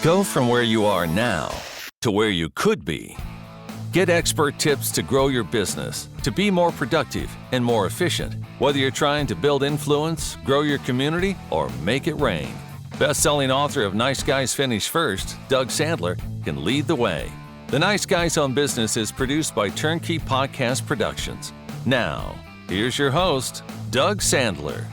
Go from where you are now to where you could be. Get expert tips to grow your business, to be more productive and more efficient, whether you're trying to build influence, grow your community, or make it rain. Best-selling author of Nice Guys Finish First, Doug Sandler, can lead the way. The Nice Guys Own Business is produced by TurnKey Podcast Productions. Now, here's your host, Doug Sandler.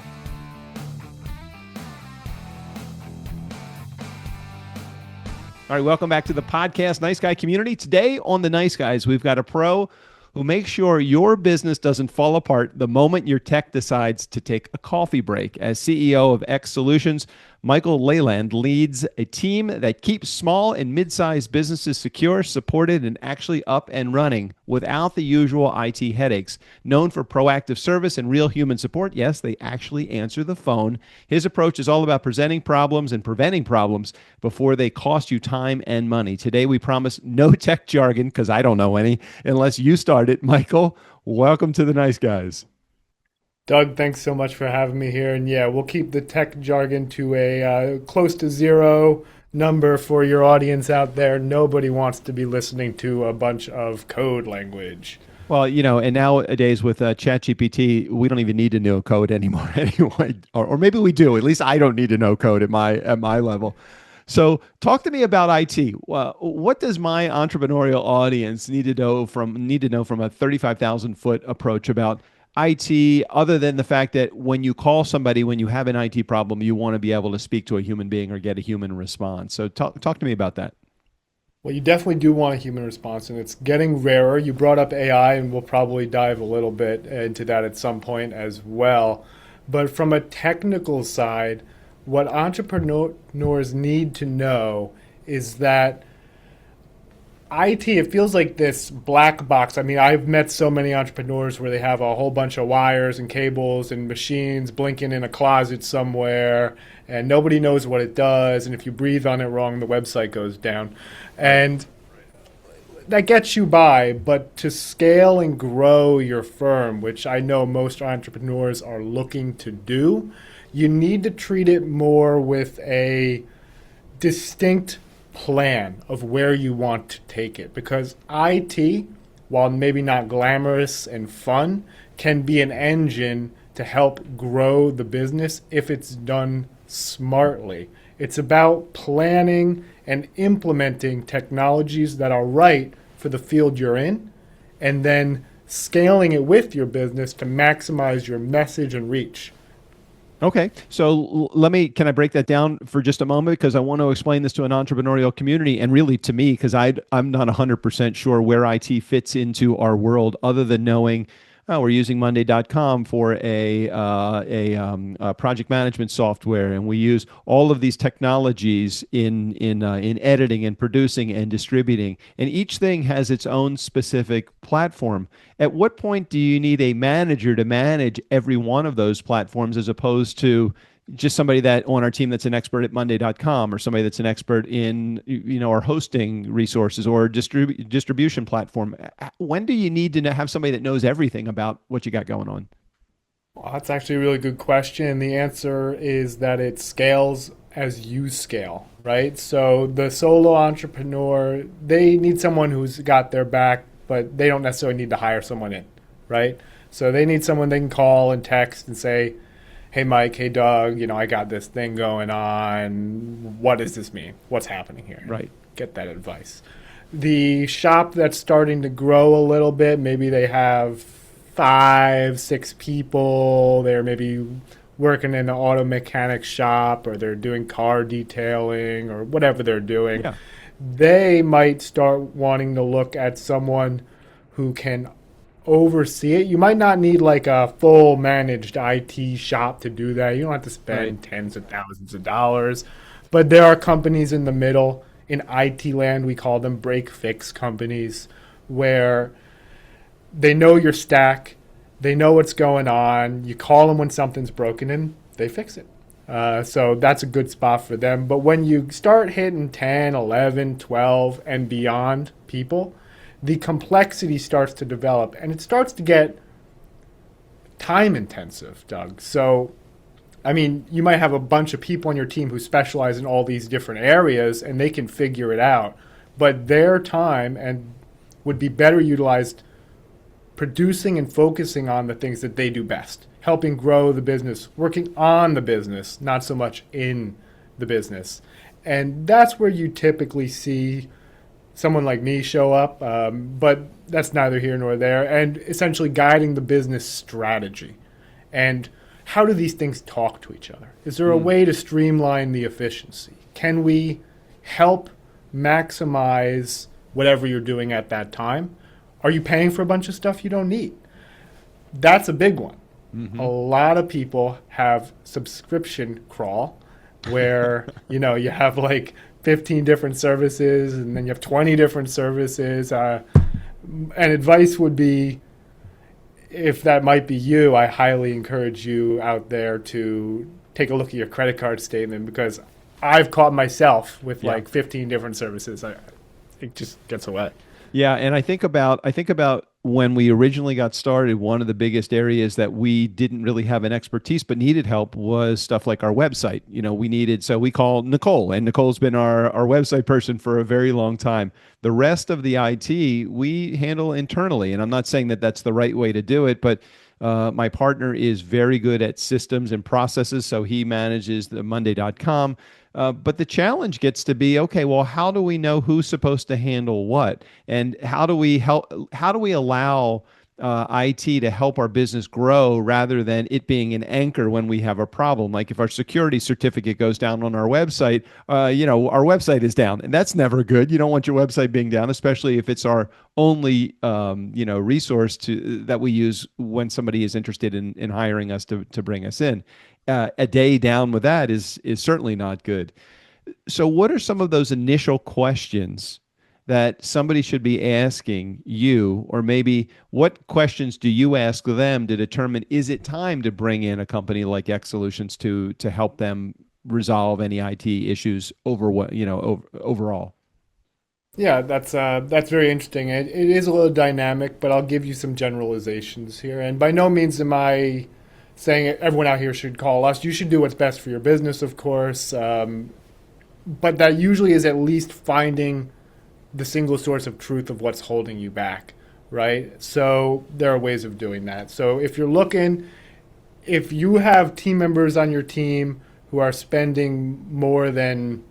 All right, welcome back to the podcast, Nice Guy Community. Today on the Nice Guys, we've got a pro who makes sure your business doesn't fall apart the moment your tech decides to take a coffee break. As CEO of XSolutions, Michael Layland leads a team that keeps small and mid-sized businesses secure, supported, and actually up and running without the usual IT headaches. Known for proactive service and real human support, yes, they actually answer the phone. His approach is all about presenting problems and preventing problems before they cost you time and money. Today, we promise no tech jargon, because I don't know any, unless you start it. Michael, welcome to the Nice Guys. Doug, thanks so much for having me here. And yeah, we'll keep the tech jargon to a close to zero number for your audience out there. Nobody wants to be listening to a bunch of code language. Well, you know, and nowadays with ChatGPT, we don't even need to know code anymore anyway. Or maybe we do. At least I don't need to know code at my level. So talk to me about IT. What does my entrepreneurial audience need to know from a 35,000-foot approach about IT, other than the fact that when you call somebody, when you have an IT problem, you want to be able to speak to a human being or get a human response? So talk to me about that. Well, you definitely do want a human response, and it's getting rarer. You brought up AI, and we'll probably dive a little bit into that at some point as well. But from a technical side, what entrepreneurs need to know is that IT, it feels like this black box. I mean, I've met so many entrepreneurs where they have a whole bunch of wires and cables and machines blinking in a closet somewhere, and nobody knows what it does. And if you breathe on it wrong, the website goes down. And that gets you by. But to scale and grow your firm, which I know most entrepreneurs are looking to do, you need to treat it more with a distinct plan of where you want to take it, because IT, while maybe not glamorous and fun, can be an engine to help grow the business if it's done smartly. It's about planning and implementing technologies that are right for the field you're in, and then scaling it with your business to maximize your message and reach. Okay, so can I break that down for just a moment? Because I want to explain this to an entrepreneurial community, and really to me, because I'm not 100% sure where IT fits into our world, other than knowing we're using Monday.com for a project management software, and we use all of these technologies in editing and producing and distributing, and each thing has its own specific platform. At what point do you need a manager to manage every one of those platforms, as opposed to just somebody that on our team that's an expert at Monday.com, or somebody that's an expert in our hosting resources or distribution platform? When do you need to have somebody that knows everything about what you got going on? Well, that's actually a really good question. The answer is that it scales as you scale, right? So the solo entrepreneur, they need someone who's got their back, but they don't necessarily need to hire someone in, right? So they need someone they can call and text and say, hey, Mike, hey, Doug, I got this thing going on. What does this mean? What's happening here? Right. Get that advice. The shop that's starting to grow a little bit, maybe they have 5, 6 people. They're maybe working in an auto mechanic shop, or they're doing car detailing, or whatever they're doing. Yeah. They might start wanting to look at someone who can oversee it. You might not need like a full managed IT shop to do that. You don't have to spend tens of thousands of dollars. But there are companies in the middle. In IT land, we call them break-fix companies, where they know your stack, they know what's going on. You call them when something's broken and they fix it. So that's a good spot for them. But when you start hitting 10, 11, 12, and beyond people, the complexity starts to develop, and it starts to get time intensive, Doug. So I mean, you might have a bunch of people on your team who specialize in all these different areas and they can figure it out. But their time and would be better utilized producing and focusing on the things that they do best, helping grow the business, working on the business, not so much in the business. And that's where you typically see someone like me show up, but that's neither here nor there, and essentially guiding the business strategy. And how do these things talk to each other? Is there a way to streamline the efficiency? Can we help maximize whatever you're doing at that time? Are you paying for a bunch of stuff you don't need? That's a big one. A lot of people have subscription crawl where, you know, you have like 15 different services and then you have 20 different services. And advice would be, if that might be you, I highly encourage you out there to take a look at your credit card statement, because I've caught myself with like 15 different services. It just gets away. Yeah, and I think about when we originally got started, one of the biggest areas that we didn't really have an expertise but needed help was stuff like our website. You know, so we call Nicole, and Nicole's been our website person for a very long time. The rest of the IT we handle internally, and I'm not saying that that's the right way to do it, but my partner is very good at systems and processes, so he manages the Monday.com. But the challenge gets to be, okay, well, how do we know who's supposed to handle what? And how do we allow IT to help our business grow rather than it being an anchor when we have a problem? Like if our security certificate goes down on our website, our website is down, and that's never good. You don't want your website being down, especially if it's our only, resource that we use when somebody is interested in hiring us to bring us in. A day down with that is certainly not good. So what are some of those initial questions that somebody should be asking you, or maybe what questions do you ask them to determine, is it time to bring in a company like XSolutions to help them resolve any IT issues overall? Yeah, that's very interesting. It is a little dynamic, but I'll give you some generalizations here. And by no means am I saying everyone out here should call us. You should do what's best for your business, of course. But that usually is at least finding the single source of truth of what's holding you back, right? So there are ways of doing that. So if you have team members on your team who are spending more than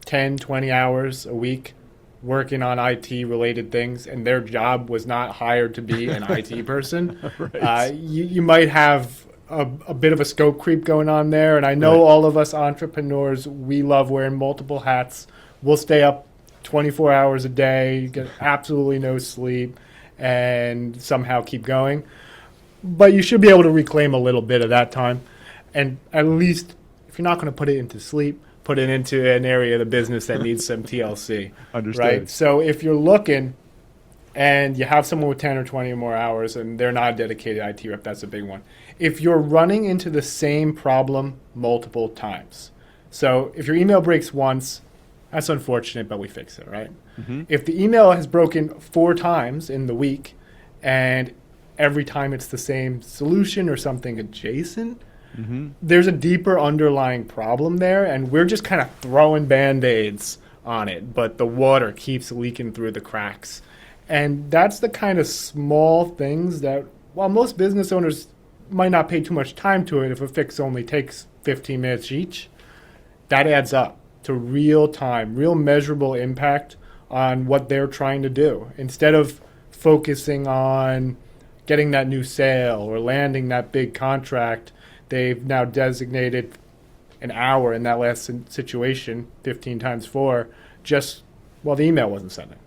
10, 20 hours a week working on IT-related things, and their job was not hired to be an IT person, right. You might have a bit of a scope creep going on there. And I know all of us entrepreneurs, we love wearing multiple hats. We'll stay up 24 hours a day, get absolutely no sleep, and somehow keep going. But you should be able to reclaim a little bit of that time. And at least, if you're not going to put it into sleep, put it into an area of the business that needs some TLC. Understood. Right? So if you're looking and you have someone with 10 or 20 or more hours and they're not a dedicated IT rep, that's a big one. If you're running into the same problem multiple times, so if your email breaks once, that's unfortunate, but we fix it, right? Mm-hmm. If the email has broken 4 times in the week and every time it's the same solution or something adjacent, there's a deeper underlying problem there, and we're just kind of throwing Band-Aids on it, but the water keeps leaking through the cracks. And that's the kind of small things that, while most business owners might not pay too much time to it, if a fix only takes 15 minutes each, that adds up to real time, real measurable impact on what they're trying to do. Instead of focusing on getting that new sale or landing that big contract, they've now designated an hour in that last situation, 15 times 4, just while the email wasn't sending.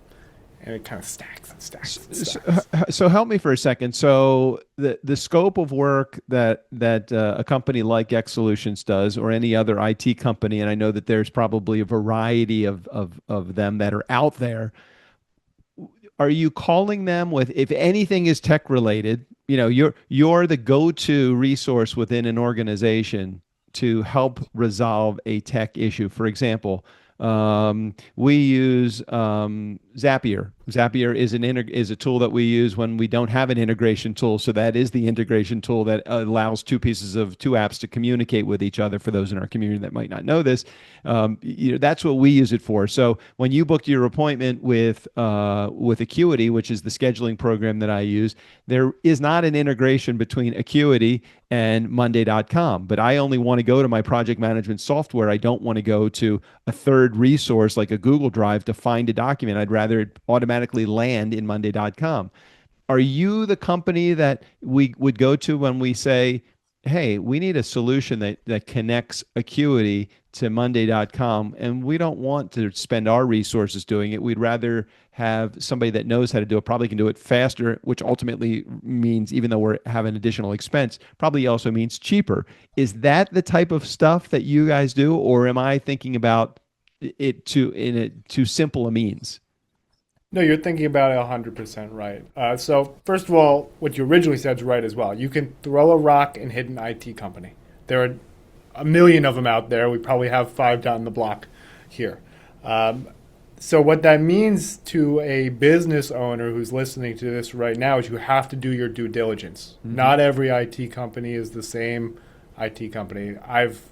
And it kind of stacks and stacks and stacks. So help me for a second. So the scope of work that a company like XSolutions does, or any other IT company, and I know that there's probably a variety of them that are out there. Are you calling them with, if anything is tech related, you're the go-to resource within an organization to help resolve a tech issue? For example, we use Zapier Zapier is a tool that we use when we don't have an integration tool. So that is the integration tool that allows two apps to communicate with each other. For those in our community that might not know this, that's what we use it for. So when you booked your appointment with Acuity, which is the scheduling program that I use, there is not an integration between Acuity and Monday.com. But I only want to go to my project management software. I don't want to go to a third resource like a Google Drive to find a document. I'd rather it automatically land in Monday.com. Are you the company that we would go to when we say, hey, we need a solution that connects Acuity to Monday.com, and we don't want to spend our resources doing it. We'd rather have somebody that knows how to do it, probably can do it faster, which ultimately means, even though we're having additional expense, probably also means cheaper. Is that the type of stuff that you guys do, or am I thinking about it too simple a means? No, you're thinking about it 100% right. So first of all, what you originally said is right as well. You can throw a rock and hit an IT company. There are a million of them out there. We probably have 5 down the block here. So what that means to a business owner who's listening to this right now is you have to do your due diligence. Mm-hmm. Not every IT company is the same IT company. I've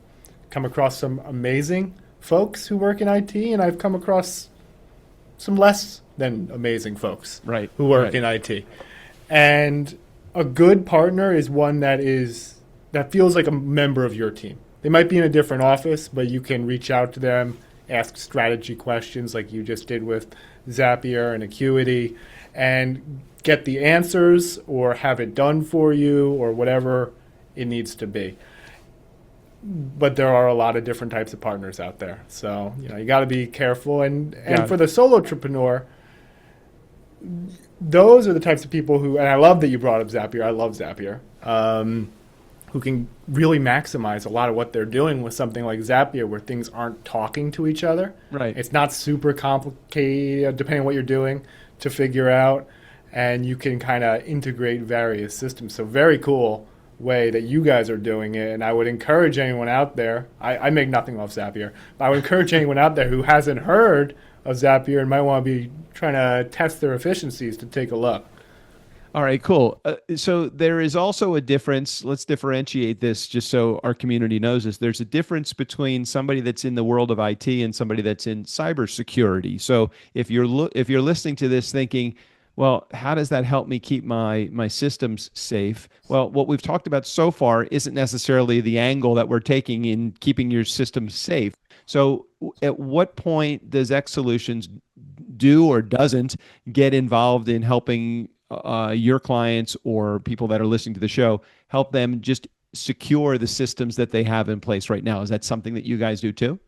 come across some amazing folks who work in IT, and I've come across some less than amazing folks who work in IT. And a good partner is one that feels like a member of your team. They might be in a different office, but you can reach out to them, ask strategy questions like you just did with Zapier and Acuity, and get the answers or have it done for you or whatever it needs to be. But there are a lot of different types of partners out there. So, you got to be careful. And for the solo entrepreneur, those are the types of people who, and I love that you brought up Zapier. I love Zapier. Who can really maximize a lot of what they're doing with something like Zapier, where things aren't talking to each other. Right. It's not super complicated, depending on what you're doing, to figure out. And you can kind of integrate various systems. So very cool way that you guys are doing it. And I would encourage anyone out there, I make nothing off Zapier, but I would encourage anyone out there who hasn't heard of Zapier and might want to be trying to test their efficiencies to take a look. All right, cool. So there is also a difference. Let's differentiate this just so our community knows this. There's a difference between somebody that's in the world of IT and somebody that's in cybersecurity. So if you're listening to this thinking, well, how does that help me keep my systems safe? Well, what we've talked about so far isn't necessarily the angle that we're taking in keeping your systems safe. So at what point does XSolutions do or doesn't get involved in helping your clients or people that are listening to the show, help them just secure the systems that they have in place right now? Is that something that you guys do too?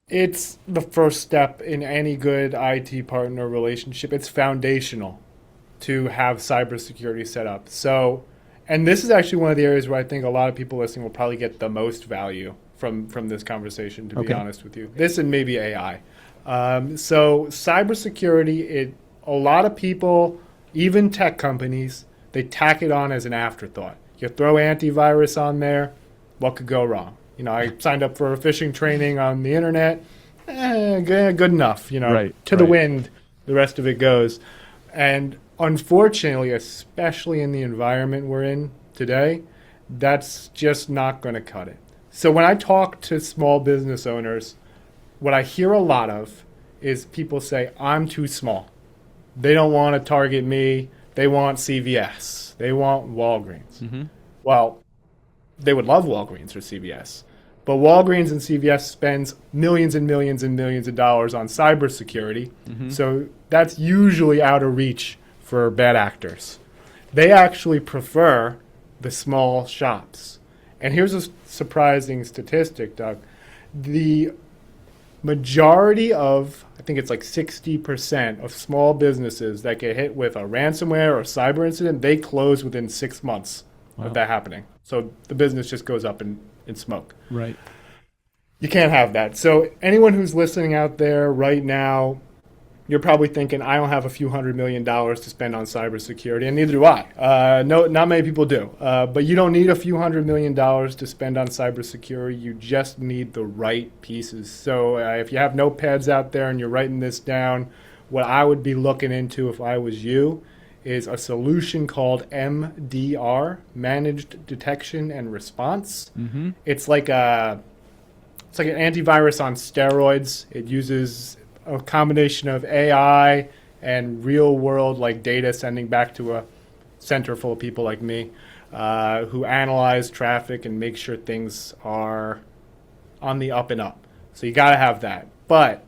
It's the first step in any good IT partner relationship. It's foundational to have cybersecurity set up. So, and this is actually one of the areas where I think a lot of people listening will probably get the most value from this conversation, to be honest with you. This and maybe AI. So cybersecurity, a lot of people, even tech companies, they tack it on as an afterthought. You throw antivirus on there, what could go wrong? I signed up for a phishing training on the internet, good enough, to the wind, the rest of it goes. And unfortunately, especially in the environment we're in today, that's just not going to cut it. So when I talk to small business owners, what I hear a lot of is people say, I'm too small. They don't want to target me. They want CVS. They want Walgreens. Mm-hmm. Well, they would love Walgreens or CVS. But Walgreens and CVS spends millions and millions and millions of dollars on cybersecurity. Mm-hmm. So that's usually out of reach for bad actors. They actually prefer the small shops. And here's a surprising statistic, Doug. The majority of, I think it's like 60% of small businesses that get hit with a ransomware or cyber incident, they close within 6 months of that happening. So the business just goes up in smoke. Right. You can't have that. So anyone who's listening out there right now, you're probably thinking, I don't have a few $100 million to spend on cybersecurity, and neither do I. No, not many people do. But you don't need a few $100 million to spend on cybersecurity. You just need the right pieces. So if you have notepads out there and you're writing this down, what I would be looking into if I was you is a solution called MDR, Managed Detection and Response. Mm-hmm. It's like an antivirus on steroids. It uses a combination of AI and real world like data sending back to a center full of people like me who analyze traffic and make sure things are on the up and up. So you got to have that. But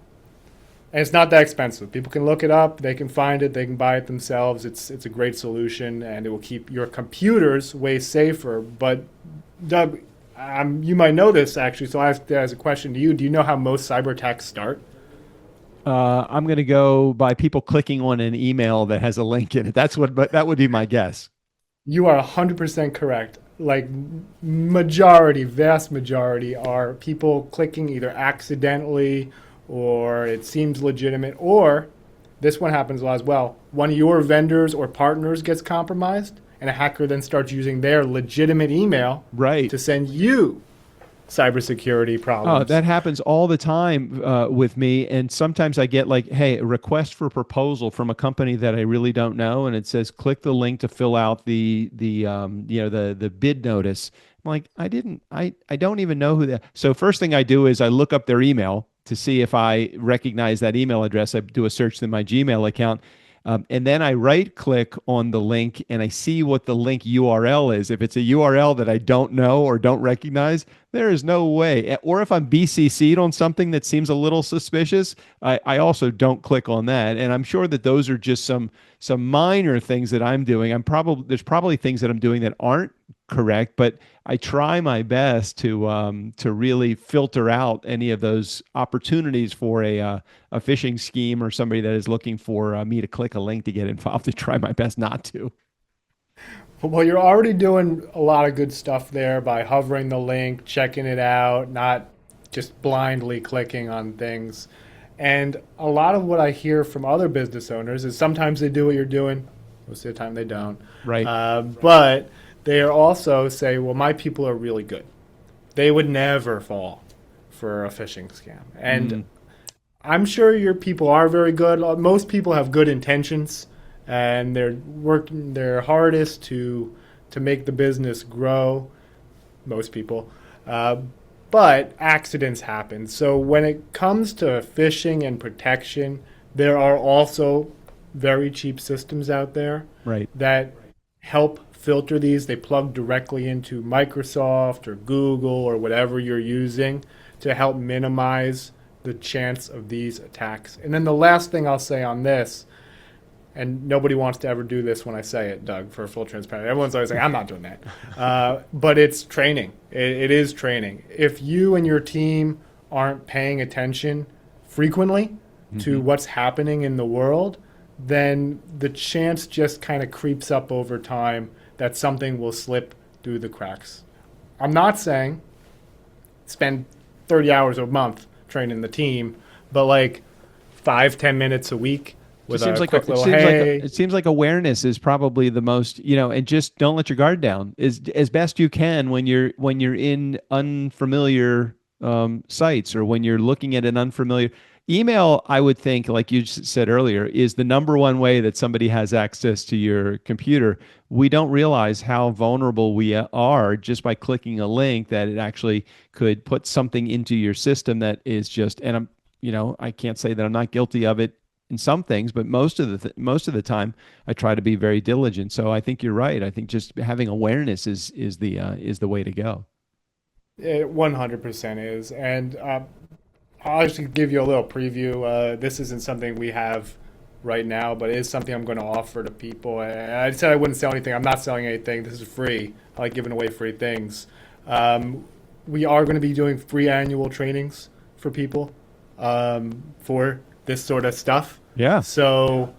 and it's not that expensive. People can look it up. They can find it. They can buy it themselves. It's a great solution, and it will keep your computers way safer. But, Doug, you might know this, actually, so I have as a question to you. Do you know how most cyber attacks start? I'm going to go by people clicking on an email that has a link in it. That would be my guess. You are 100% correct. Like vast majority are people clicking either accidentally or it seems legitimate, or this one happens a lot as well. One of your vendors or partners gets compromised, and a hacker then starts using their legitimate email to send you cybersecurity problems. Oh, that happens all the time with me, and sometimes I get like, "Hey, a request for proposal from a company that I really don't know," and it says, "Click the link to fill out the bid notice." I'm like, I don't even know who that. So first thing I do is I look up their email to see if I recognize that email address. I do a search in my Gmail account. And then I right click on the link and I see what the link URL is. If it's a URL that I don't know or don't recognize, there is no way. Or if I'm BCC'd on something that seems a little suspicious, I also don't click on that. And I'm sure that those are just some minor things that I'm doing. There's probably things that I'm doing that aren't correct, but I try my best to really filter out any of those opportunities for a phishing scheme or somebody that is looking for me to click a link to get involved, to try my best not to. Well, you're already doing a lot of good stuff there by hovering the link, checking it out, not just blindly clicking on things. And a lot of what I hear from other business owners is sometimes they do what you're doing, most of the time they don't. Right. But they also say, well, my people are really good. They would never fall for a phishing scam. And I'm sure your people are very good. Most people have good intentions, and they're working their hardest to make the business grow, most people. But accidents happen. So when it comes to phishing and protection, there are also very cheap systems out there that help filter these. They plug directly into Microsoft or Google or whatever you're using to help minimize the chance of these attacks. And then the last thing I'll say on this, and nobody wants to ever do this when I say it, Doug, for full transparency. Everyone's always like, I'm not doing that. But it's training. It is training. If you and your team aren't paying attention frequently to what's happening in the world, then the chance just kind of creeps up over time that something will slip through the cracks. I'm not saying spend 30 hours a month training the team, but like 5-10 minutes a week with a quick little hey. It seems like awareness is probably the most, and just don't let your guard down as best you can when you're in unfamiliar sites, or when you're looking at an unfamiliar email. I would think, like you said earlier, is the number one way that somebody has access to your computer. We don't realize how vulnerable we are just by clicking a link, that it actually could put something into your system that is just, and I can't say that I'm not guilty of it in some things, but most of the time I try to be very diligent. So I think you're right. I think just having awareness is the way to go. It 100% is. And I'll just give you a little preview. This isn't something we have right now, but it is something I'm going to offer to people. I said I wouldn't sell anything. I'm not selling anything. This is free. I like giving away free things. We are going to be doing free annual trainings for people for this sort of stuff. Yeah. So,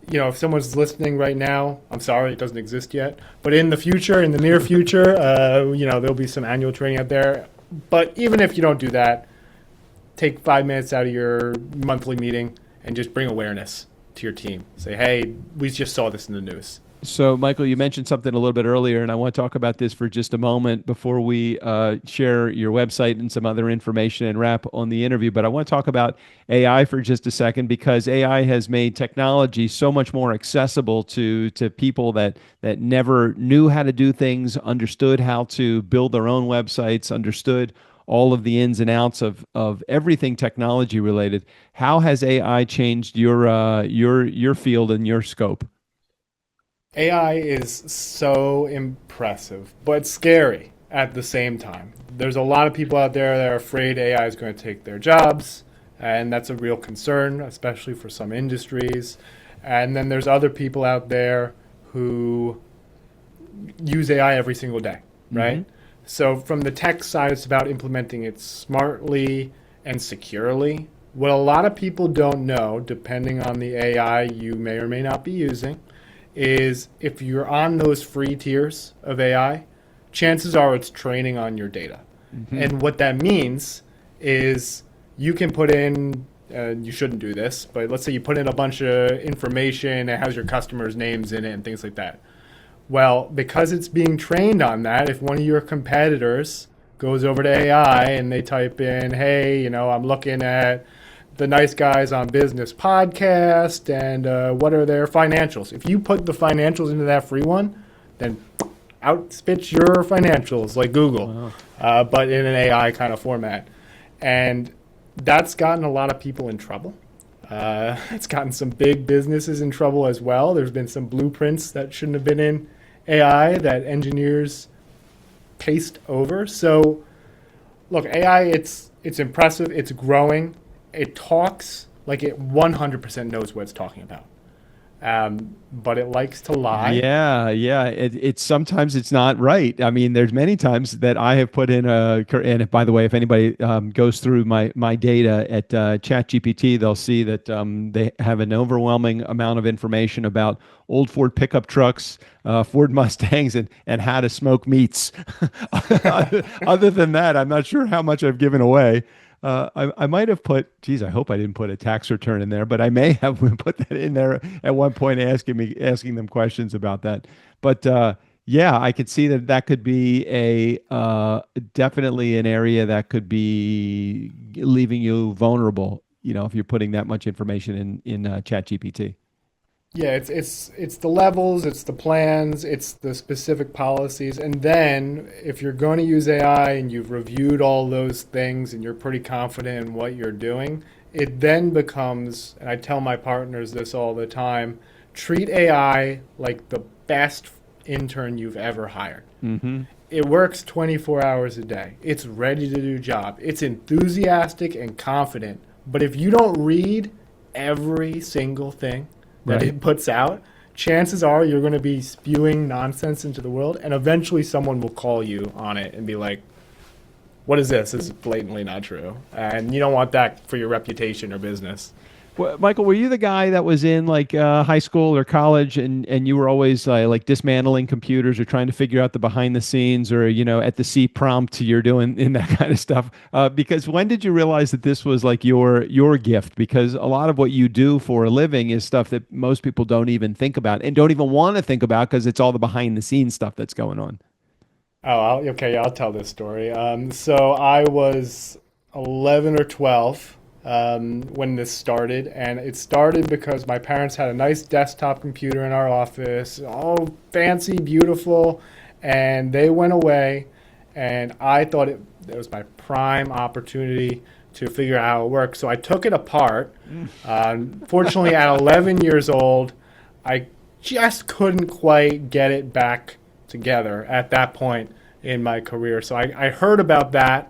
if someone's listening right now, I'm sorry, it doesn't exist yet. But in the future, in the near future, there'll be some annual training out there. But even if you don't do that, take 5 minutes out of your monthly meeting and just bring awareness to your team. Say, hey, we just saw this in the news. So, Michael, you mentioned something a little bit earlier, and I want to talk about this for just a moment before we share your website and some other information and wrap on the interview. But I want to talk about AI for just a second because AI has made technology so much more accessible to people that never knew how to do things, understood how to build their own websites, understood all of the ins and outs of everything technology related. How has AI changed your field and your scope? AI is so impressive, but scary at the same time. There's a lot of people out there that are afraid AI is going to take their jobs, and that's a real concern, especially for some industries. And then there's other people out there who use AI every single day, right? Mm-hmm. So from the tech side, it's about implementing it smartly and securely. What a lot of people don't know, depending on the AI you may or may not be using, is if you're on those free tiers of AI, chances are it's training on your data. Mm-hmm. And what that means is you can put in, you shouldn't do this, but let's say you put in a bunch of information that has your customers' names in it and things like that. Well, because it's being trained on that, if one of your competitors goes over to AI and they type in, hey, I'm looking at the Nice Guys on Business podcast and what are their financials? If you put the financials into that free one, then out spits your financials like Google, but in an AI kind of format. And that's gotten a lot of people in trouble. It's gotten some big businesses in trouble as well. There's been some blueprints that shouldn't have been in AI that engineers paced over. So, look, AI, it's impressive. It's growing. It talks like it 100% knows what it's talking about. But it likes to lie. Yeah, yeah. It's sometimes it's not right. I mean, there's many times that I have put in and by the way, if anybody goes through my data at ChatGPT, they'll see that they have an overwhelming amount of information about old Ford pickup trucks, Ford Mustangs, and how to smoke meats. Other than that, I'm not sure how much I've given away. I might have put, geez, I hope I didn't put a tax return in there, but I may have put that in there at one point, asking them questions about that. But yeah, I could see that that could be a definitely an area that could be leaving you vulnerable. If you're putting that much information in ChatGPT. Yeah, it's the levels, it's the plans, it's the specific policies, and then if you're going to use AI and you've reviewed all those things and you're pretty confident in what you're doing, it then becomes, and I tell my partners this all the time, treat AI like the best intern you've ever hired. Mm-hmm. It works 24 hours a day. It's ready to do job. It's enthusiastic and confident. But if you don't read every single thing that Right. it puts out, chances are you're going to be spewing nonsense into the world, and eventually someone will call you on it and be like, what is this? This is blatantly not true. And you don't want that for your reputation or business. Well, Michael, were you the guy that was in like high school or college, and you were always like dismantling computers or trying to figure out the behind the scenes, or at the C prompt you're doing in that kind of stuff? Because when did you realize that this was like your gift? Because a lot of what you do for a living is stuff that most people don't even think about and don't even want to think about because it's all the behind the scenes stuff that's going on. Oh, okay, yeah, I'll tell this story. So I was 11 or 12 when this started, and it started because my parents had a nice desktop computer in our office, all fancy, beautiful, and they went away, and I thought it was my prime opportunity to figure out how it works. So I took it apart. Fortunately, at 11 years old, I just couldn't quite get it back together at that point in my career. So I heard about that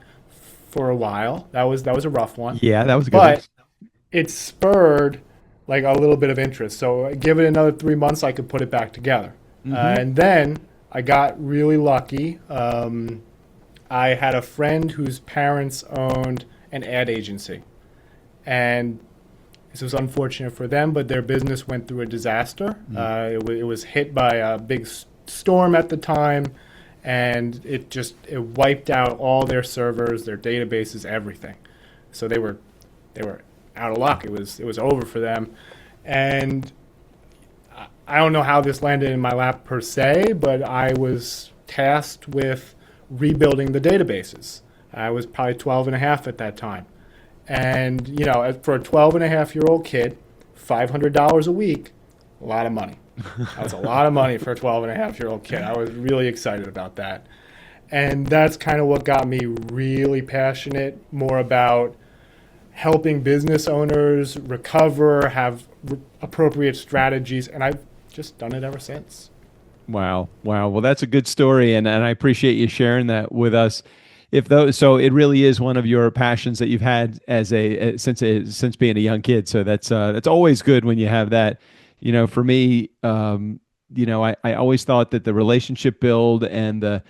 for a while. That was a rough one. Yeah, that was a good one. But it spurred like a little bit of interest. So give it another 3 months, I could put it back together. Mm-hmm. And then I got really lucky. I had a friend whose parents owned an ad agency. And this was unfortunate for them, but their business went through a disaster. It was hit by a big storm at the time, and it wiped out all their servers, their databases, everything. So they were out of luck. It was over for them, and I don't know how this landed in my lap per se, but I was tasked with rebuilding the databases. I was probably 12 and a half at that time. And, for a 12 and a half year old kid, $500 a week, a lot of money. That's a lot of money for a 12 and a half year old kid. I was really excited about that. And that's kind of what got me really passionate more about helping business owners recover, have appropriate strategies, and I've just done it ever since. Wow. Well, that's a good story, and I appreciate you sharing that with us. So it really is one of your passions that you've had since being a young kid. So that's always good when you have that. For me, I always thought that the relationship build and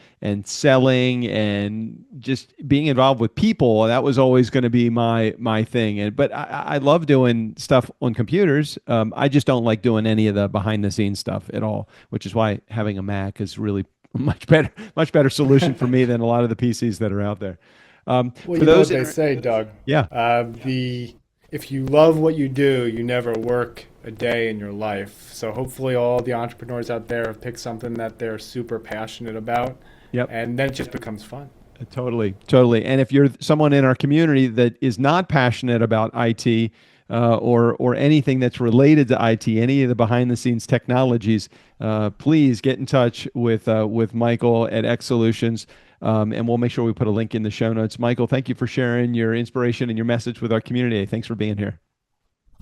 selling and just being involved with people, that was always going to be my thing. But I love doing stuff on computers. I just don't like doing any of the behind the scenes stuff at all, which is why having a Mac is really a much better solution for me than a lot of the PCs that are out there. Well, for you know those what they say, Doug. Yeah. If you love what you do, you never work a day in your life. So hopefully all the entrepreneurs out there have picked something that they're super passionate about. Yep. And then it just becomes fun. Totally. And if you're someone in our community that is not passionate about IT or anything that's related to IT, any of the behind the scenes technologies, please get in touch with Michael at XSolutions. And we'll make sure we put a link in the show notes. Michael, thank you for sharing your inspiration and your message with our community. Thanks for being here.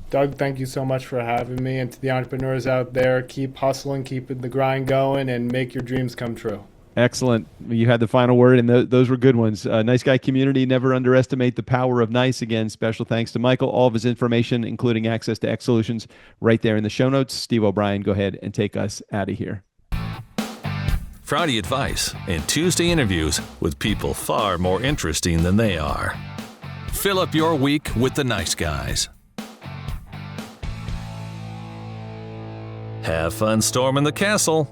Doug, thank you so much for having me. And to the entrepreneurs out there, keep hustling, keep the grind going, and make your dreams come true. Excellent. You had the final word, and those were good ones. Nice Guy community, never underestimate the power of nice. Again, special thanks to Michael. All of his information, including access to XSolutions, right there in the show notes. Steve O'Brien, go ahead and take us out of here. Friday advice and Tuesday interviews with people far more interesting than they are. Fill up your week with the nice guys. Have fun storming the castle.